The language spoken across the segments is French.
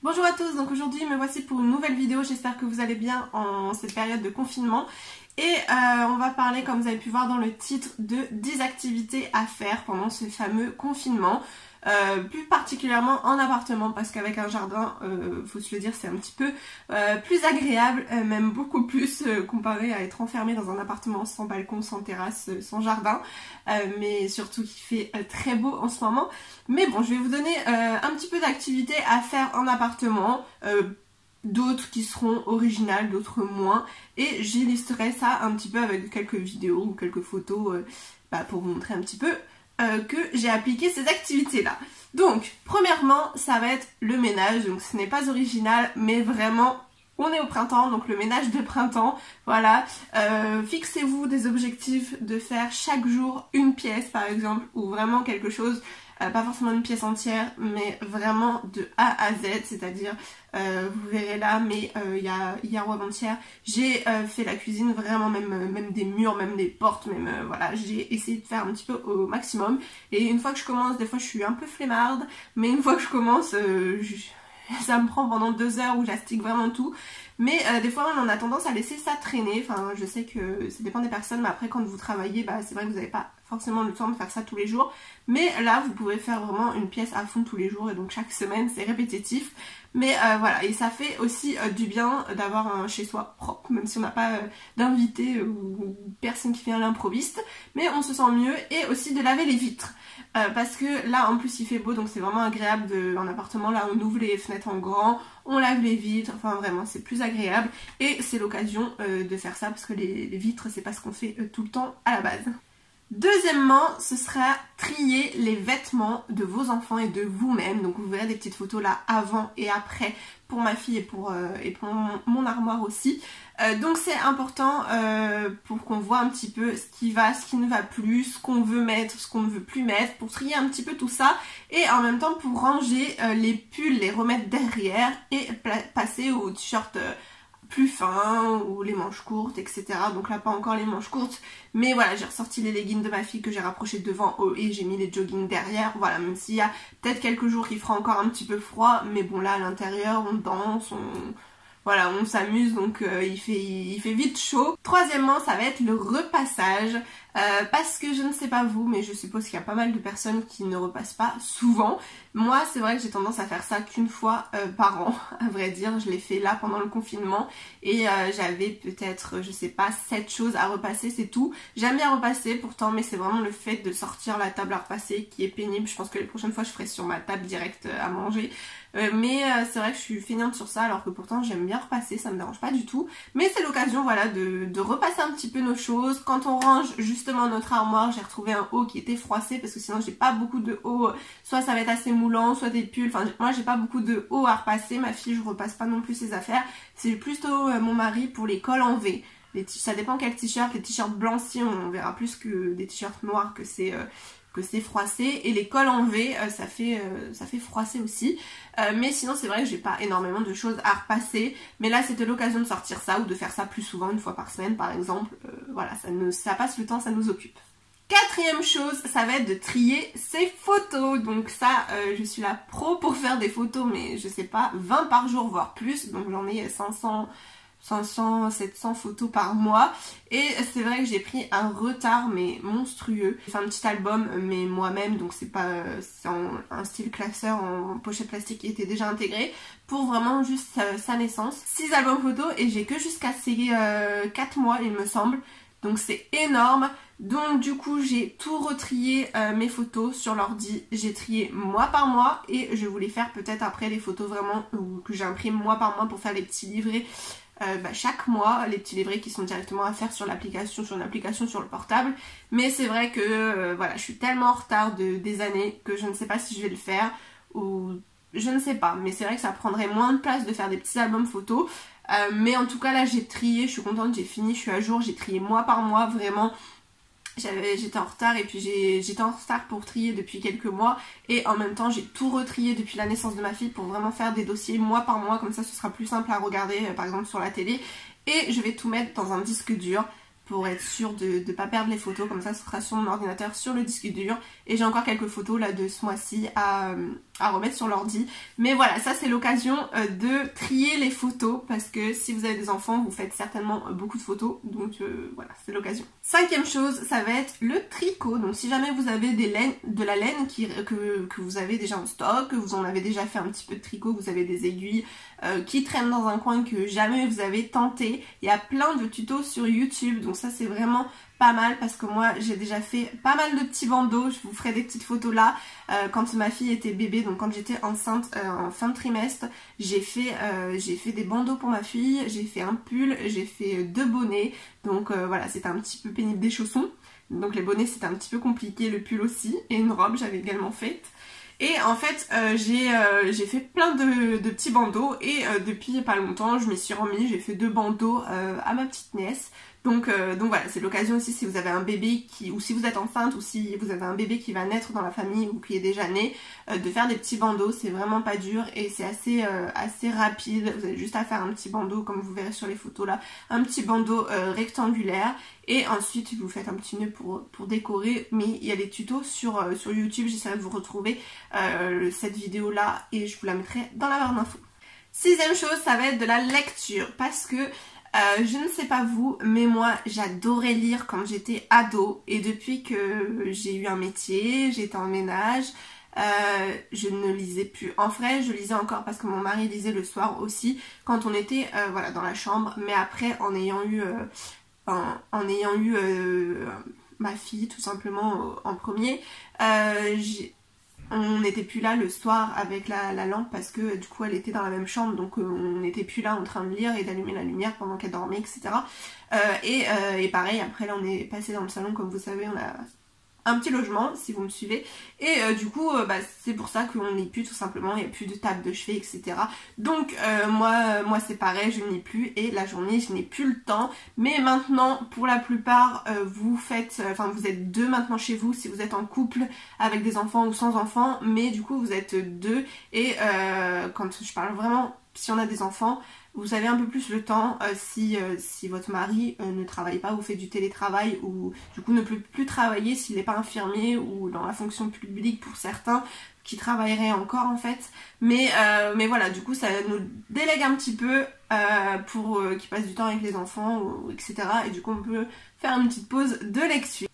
Bonjour à tous, donc aujourd'hui me voici pour une nouvelle vidéo, j'espère que vous allez bien en cette période de confinement. Et on va parler, comme vous avez pu voir dans le titre, de 10 activités à faire pendant ce fameux confinement. Plus particulièrement en appartement, parce qu'avec un jardin, faut se le dire, c'est un petit peu plus agréable, même beaucoup plus comparé à être enfermé dans un appartement sans balcon, sans terrasse, sans jardin, mais surtout qui fait très beau en ce moment. Mais bon, je vais vous donner un petit peu d'activités à faire en appartement, d'autres qui seront originales, d'autres moins, et j'illustrerai ça un petit peu avec quelques vidéos ou quelques photos pour vous montrer un petit peu que j'ai appliqué ces activités-là. Donc, premièrement, ça va être le ménage. Donc, ce n'est pas original, mais vraiment, on est au printemps, donc le ménage de printemps. Voilà. Fixez-vous des objectifs de faire chaque jour une pièce, par exemple, ou vraiment quelque chose, pas forcément une pièce entière, mais vraiment de A à Z, c'est-à-dire, vous verrez là, mais hier ou avant-hier, j'ai fait la cuisine, vraiment même des murs, même des portes, même voilà, j'ai essayé de faire un petit peu au maximum. Et une fois que je commence, des fois je suis un peu flemmarde, mais une fois que je commence, ça me prend pendant 2 heures où j'astique vraiment tout. Mais des fois on a tendance à laisser ça traîner, enfin je sais que ça dépend des personnes, mais après quand vous travaillez, c'est vrai que vous n'avez pas forcément le temps de faire ça tous les jours. Mais là vous pouvez faire vraiment une pièce à fond tous les jours, et donc chaque semaine c'est répétitif. Mais voilà, et ça fait aussi du bien d'avoir un chez soi propre, même si on n'a pas d'invité ou personne qui vient à l'improviste, mais on se sent mieux. Et aussi de laver les vitres, parce que là en plus il fait beau, donc c'est vraiment agréable en appartement. Là on ouvre les fenêtres en grand, on lave les vitres, enfin vraiment c'est plus agréable, et c'est l'occasion de faire ça, parce que les vitres c'est pas ce qu'on fait tout le temps à la base. Deuxièmement, ce sera trier les vêtements de vos enfants et de vous-même. Donc vous verrez des petites photos là avant et après pour ma fille et pour mon armoire aussi. Donc c'est important pour qu'on voit un petit peu ce qui va, ce qui ne va plus, ce qu'on veut mettre, ce qu'on ne veut plus mettre, pour trier un petit peu tout ça, et en même temps pour ranger les pulls, les remettre derrière et passer aux t-shirts plus fins ou les manches courtes, etc. Donc là pas encore les manches courtes, mais voilà, j'ai ressorti les leggings de ma fille que j'ai rapprochés devant et j'ai mis les joggings derrière. Voilà, même s'il y a peut-être quelques jours qu'il fera encore un petit peu froid, mais bon là à l'intérieur on danse, voilà, on s'amuse, donc il fait vite chaud. Troisièmement, ça va être le repassage, parce que je ne sais pas vous, mais je suppose qu'il y a pas mal de personnes qui ne repassent pas souvent. Moi, c'est vrai que j'ai tendance à faire ça qu'une fois par an, à vrai dire. Je l'ai fait là pendant le confinement, et j'avais peut-être, je sais pas, 7 choses à repasser, c'est tout. J'aime bien repasser pourtant, mais c'est vraiment le fait de sortir la table à repasser qui est pénible. Je pense que les prochaines fois je ferai sur ma table directe à manger. Mais c'est vrai que je suis feignante sur ça, alors que pourtant j'aime bien repasser, ça me dérange pas du tout. Mais c'est l'occasion, voilà, de repasser un petit peu nos choses. Quand on range justement notre armoire, j'ai retrouvé un haut qui était froissé, parce que sinon j'ai pas beaucoup de hauts, soit ça va être assez moulant, soit des pulls, enfin moi j'ai pas beaucoup de hauts à repasser. Ma fille, je repasse pas non plus ses affaires, c'est plutôt mon mari pour les cols en V. Ça dépend quel t-shirt, les t-shirts blancs si on verra plus que des t-shirts noirs que c'est froissé, et les cols en V ça fait froisser aussi, mais sinon c'est vrai que j'ai pas énormément de choses à repasser, mais là c'était l'occasion de sortir ça ou de faire ça plus souvent, une fois par semaine par exemple. Voilà, ça passe le temps, ça nous occupe. Quatrième chose, ça va être de trier ses photos. Donc ça, je suis la pro pour faire des photos, mais je sais pas, 20 par jour voire plus, donc j'en ai 500, 700 photos par mois, et c'est vrai que j'ai pris un retard mais monstrueux. J'ai fait un petit album mais moi-même, donc c'est un style classeur en pochette plastique qui était déjà intégré pour vraiment juste sa naissance. 6 albums photos, et j'ai que jusqu'à ces 4 mois il me semble, donc c'est énorme. Donc du coup j'ai tout retrié mes photos sur l'ordi, j'ai trié mois par mois, et je voulais faire peut-être après les photos vraiment que j'imprime mois par mois pour faire les petits livrets chaque mois, les petits livrets qui sont directement à faire sur l'application, sur une application sur le portable. Mais c'est vrai que voilà, je suis tellement en retard des années que je ne sais pas si je vais le faire, ou je ne sais pas, mais c'est vrai que ça prendrait moins de place de faire des petits albums photos. Mais en tout cas là j'ai trié, je suis contente, j'ai fini, je suis à jour, j'ai trié mois par mois, vraiment. J'étais en retard, et puis j'étais en retard pour trier depuis quelques mois, et en même temps j'ai tout retrié depuis la naissance de ma fille pour vraiment faire des dossiers mois par mois, comme ça ce sera plus simple à regarder par exemple sur la télé. Et je vais tout mettre dans un disque dur pour être sûre de ne pas perdre les photos. Comme ça, ce sera sur mon ordinateur, sur le disque dur. Et j'ai encore quelques photos là de ce mois-ci à remettre sur l'ordi. Mais voilà, ça c'est l'occasion de trier les photos parce que si vous avez des enfants, vous faites certainement beaucoup de photos. Donc voilà, c'est l'occasion. Cinquième chose, ça va être le tricot. Donc si jamais vous avez de la laine que vous avez déjà en stock, que vous en avez déjà fait un petit peu de tricot, que vous avez des aiguilles qui traînent dans un coin que jamais vous avez tenté, il y a plein de tutos sur YouTube. Donc ça c'est vraiment pas mal parce que moi j'ai déjà fait pas mal de petits bandeaux. Je vous ferai des petites photos là quand ma fille était bébé, donc quand j'étais enceinte en fin de trimestre, j'ai fait des bandeaux pour ma fille, j'ai fait un pull, j'ai fait 2 bonnets, donc voilà, c'était un petit peu pénible, des chaussons, donc les bonnets c'était un petit peu compliqué, le pull aussi, et une robe j'avais également faite. Et en fait j'ai fait plein de petits bandeaux et depuis pas longtemps je m'y suis remis, j'ai fait 2 bandeaux à ma petite nièce. Donc voilà, c'est l'occasion aussi si vous avez un bébé ou si vous êtes enceinte ou si vous avez un bébé qui va naître dans la famille ou qui est déjà né, de faire des petits bandeaux, c'est vraiment pas dur et c'est assez rapide. Vous avez juste à faire un petit bandeau comme vous verrez sur les photos là, un petit bandeau rectangulaire et ensuite vous faites un petit nœud pour décorer. Mais il y a des tutos sur YouTube, j'essaierai de vous retrouver cette vidéo là et je vous la mettrai dans la barre d'infos. Sixième chose, ça va être de la lecture parce que je ne sais pas vous, mais moi j'adorais lire quand j'étais ado et depuis que j'ai eu un métier, j'étais en ménage, je ne lisais plus. En vrai, je lisais encore parce que mon mari lisait le soir aussi quand on était voilà, dans la chambre, mais après en ayant eu ma fille tout simplement en premier, on n'était plus là le soir avec la lampe parce que du coup elle était dans la même chambre, donc on n'était plus là en train de lire et d'allumer la lumière pendant qu'elle dormait, etc. Et pareil, après là on est passé dans le salon, comme vous savez, on a un petit logement si vous me suivez et du coup c'est pour ça qu'on lit plus tout simplement, il n'y a plus de table de chevet, etc. Donc moi c'est pareil, je ne lis plus et la journée je n'ai plus le temps. Mais maintenant pour la plupart vous êtes 2 maintenant chez vous si vous êtes en couple avec des enfants ou sans enfants, mais du coup vous êtes 2 et quand je parle vraiment si on a des enfants, vous avez un peu plus le temps si votre mari ne travaille pas ou fait du télétravail ou du coup ne peut plus travailler s'il n'est pas infirmier ou dans la fonction publique pour certains qui travailleraient encore en fait. Mais voilà, du coup ça nous délègue un petit peu pour qu'ils passent du temps avec les enfants etc. Et du coup on peut faire une petite pause de lecture.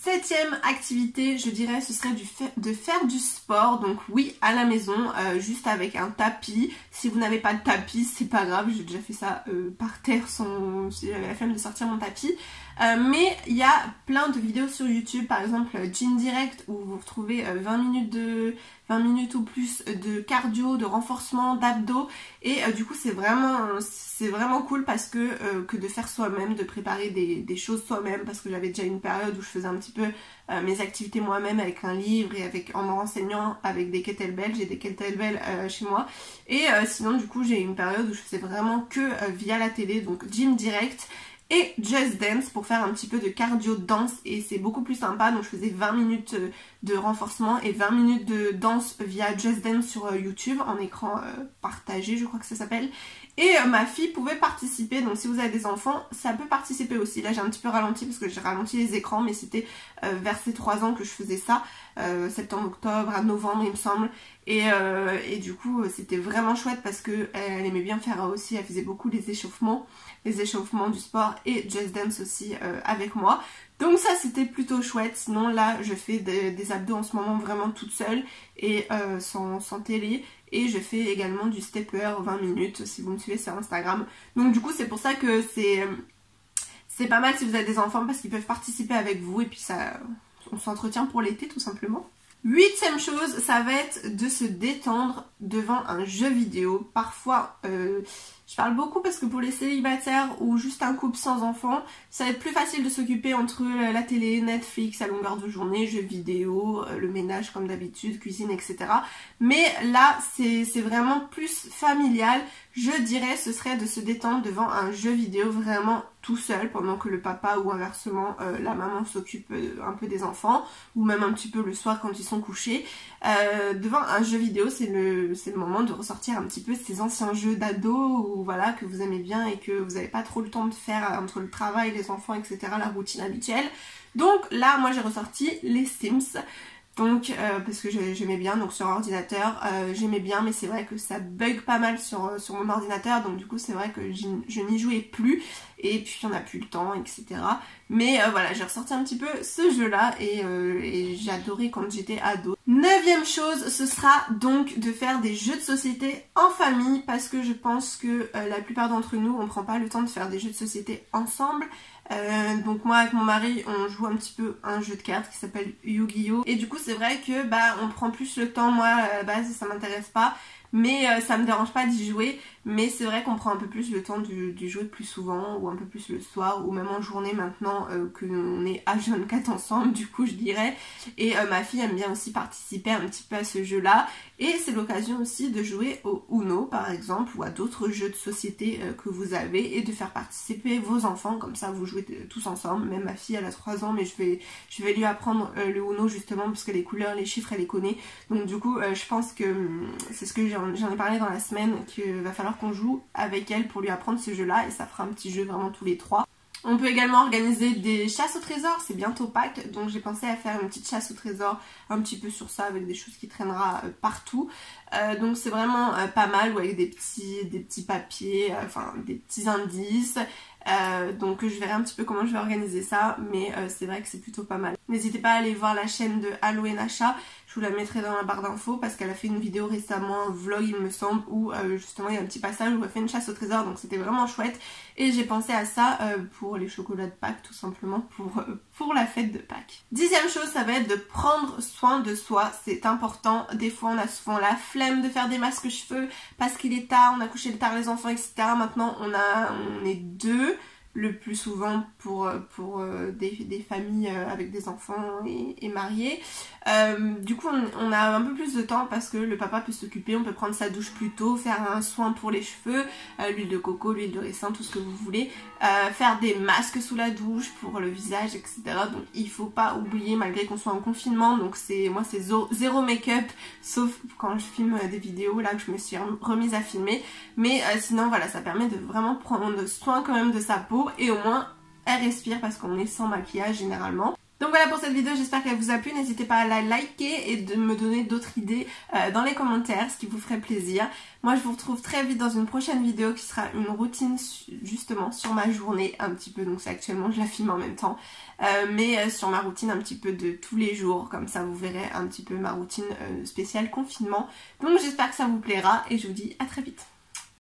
Septième activité, je dirais, ce serait de faire du sport. Donc oui, à la maison, juste avec un tapis. Si vous n'avez pas de tapis, c'est pas grave, j'ai déjà fait ça par terre si j'avais la flemme de sortir mon tapis. Mais il y a plein de vidéos sur YouTube, par exemple Gym Direct, où vous retrouvez 20 minutes ou plus de cardio, de renforcement, d'abdos. Et du coup c'est vraiment cool parce que de faire soi-même, de préparer des choses soi-même, parce que j'avais déjà une période où je faisais un petit peu mes activités moi-même avec un livre et en me renseignant avec des kettlebells. J'ai des kettlebells chez moi. Et sinon du coup j'ai eu une période où je faisais vraiment que via la télé, donc Gym Direct et Just Dance pour faire un petit peu de cardio danse et c'est beaucoup plus sympa. Donc je faisais 20 minutes de renforcement et 20 minutes de danse via Just Dance sur YouTube en écran partagé, je crois que ça s'appelle. Et ma fille pouvait participer, donc si vous avez des enfants, ça peut participer aussi. Là j'ai un petit peu ralenti parce que j'ai ralenti les écrans, mais c'était vers ses 3 ans que je faisais ça, septembre, octobre, à novembre il me semble. Et du coup c'était vraiment chouette parce que elle aimait bien faire aussi, elle faisait beaucoup les échauffements du sport et Just Dance aussi avec moi. Donc ça c'était plutôt chouette. Sinon là je fais des abdos en ce moment vraiment toute seule et sans télé. Et je fais également du stepper 20 minutes si vous me suivez sur Instagram. Donc du coup c'est pour ça que c'est pas mal si vous avez des enfants parce qu'ils peuvent participer avec vous et puis ça, on s'entretient pour l'été tout simplement. Huitième chose, ça va être de se détendre devant un jeu vidéo. Parfois, je parle beaucoup parce que pour les célibataires ou juste un couple sans enfants, ça va être plus facile de s'occuper entre la télé, Netflix à longueur de journée, jeux vidéo, le ménage comme d'habitude, cuisine, etc. Mais là, c'est vraiment plus familial. Je dirais ce serait de se détendre devant un jeu vidéo vraiment tout seul pendant que le papa ou inversement la maman s'occupe un peu des enfants ou même un petit peu le soir quand ils sont couchés. Devant un jeu vidéo, c'est le moment de ressortir un petit peu ces anciens jeux d'ado ou voilà, que vous aimez bien et que vous n'avez pas trop le temps de faire entre le travail, les enfants, etc., la routine habituelle. Donc là, moi j'ai ressorti les Sims. Donc parce que j'aimais bien, donc sur ordinateur j'aimais bien, mais c'est vrai que ça bug pas mal sur mon ordinateur, donc du coup c'est vrai que je n'y jouais plus et puis on n'a plus le temps, etc. Mais voilà, j'ai ressorti un petit peu ce jeu là et j'ai adoré quand j'étais ado. Neuvième chose, ce sera donc de faire des jeux de société en famille, parce que je pense que la plupart d'entre nous on prend pas le temps de faire des jeux de société ensemble. Donc moi avec mon mari on joue un petit peu un jeu de cartes qui s'appelle Yu-Gi-Oh! Et du coup c'est vrai que on prend plus le temps, moi à la base ça m'intéresse pas, mais ça me dérange pas d'y jouer, mais c'est vrai qu'on prend un peu plus le temps d'y jouer plus souvent, ou un peu plus le soir, ou même en journée maintenant que on est H24 ensemble du coup je dirais. Et ma fille aime bien aussi participer un petit peu à ce jeu là, et c'est l'occasion aussi de jouer au Uno par exemple, ou à d'autres jeux de société que vous avez, et de faire participer vos enfants, comme ça vous jouez tous ensemble. Même ma fille elle a 3 ans, mais je vais lui apprendre le Uno justement parce que les couleurs, les chiffres elle les connaît, donc du coup je pense que c'est ce que j'en ai parlé dans la semaine, qu'il va falloir qu'on joue avec elle pour lui apprendre ce jeu là, et ça fera un petit jeu vraiment tous les trois. On peut également organiser des chasses au trésor, c'est bientôt Pâques, donc j'ai pensé à faire une petite chasse au trésor un petit peu sur ça, avec des choses qui traînera partout. Donc c'est vraiment pas mal, ou avec des petits papiers, enfin des petits indices. Donc je verrai un petit peu comment je vais organiser ça, mais c'est vrai que c'est plutôt pas mal. N'hésitez pas à aller voir la chaîne de Allo et Nacha, je vous la mettrai dans la barre d'infos, parce qu'elle a fait une vidéo récemment, un vlog il me semble, où justement il y a un petit passage où elle fait une chasse au trésor, donc c'était vraiment chouette. Et j'ai pensé à ça pour les chocolats de Pâques, tout simplement pour la fête de Pâques. 10e chose, ça va être de prendre soin de soi, c'est important. Des fois on a souvent la flemme de faire des masques cheveux parce qu'il est tard, on a couché tard les enfants, etc. Maintenant on est deux le plus souvent pour des familles avec des enfants et mariés. Du coup on a un peu plus de temps parce que le papa peut s'occuper, on peut prendre sa douche plus tôt, faire un soin pour les cheveux, l'huile de coco, l'huile de ricin, tout ce que vous voulez, faire des masques sous la douche pour le visage, etc. Donc il faut pas oublier, malgré qu'on soit en confinement, donc moi c'est zéro make-up, sauf quand je filme des vidéos là que je me suis remise à filmer, mais sinon voilà, ça permet de vraiment prendre soin quand même de sa peau, et au moins elle respire parce qu'on est sans maquillage généralement. Donc voilà pour cette vidéo, j'espère qu'elle vous a plu. N'hésitez pas à la liker et de me donner d'autres idées dans les commentaires, ce qui vous ferait plaisir. Moi je vous retrouve très vite dans une prochaine vidéo qui sera une routine justement sur ma journée un petit peu, donc c'est actuellement je la filme en même temps, mais sur ma routine un petit peu de tous les jours, comme ça vous verrez un petit peu ma routine spéciale confinement. Donc j'espère que ça vous plaira et je vous dis à très vite.